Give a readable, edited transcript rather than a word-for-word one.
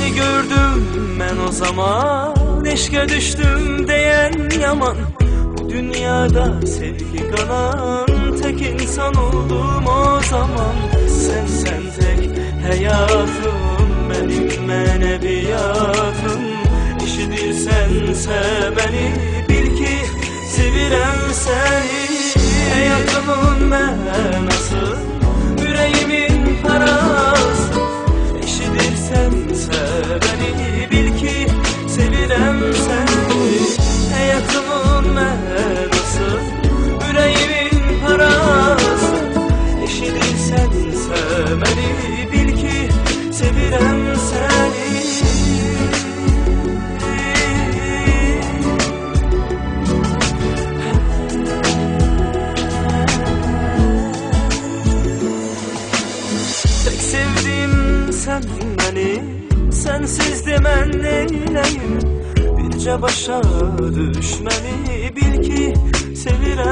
Seni gördüm ben o zaman, eşke düştüm diyen yaman. Bu dünyada sevgi kalan tek insan oldum o zaman. Sen tek hayatım, benim meneviyatım. İşidirsense beni, bil ki sevirem seni. Hayatımın mənası, yüreğimin parası. İşidirsense beni, bil ki sevirem seni. Hayatımın mənası, yüreğimin parası. İşidirsense beni, bil ki sevirem seni. Tek sevdim sen beni, sensiz de mən neyleyim? Birce başa düşmeni, bil ki sevirəm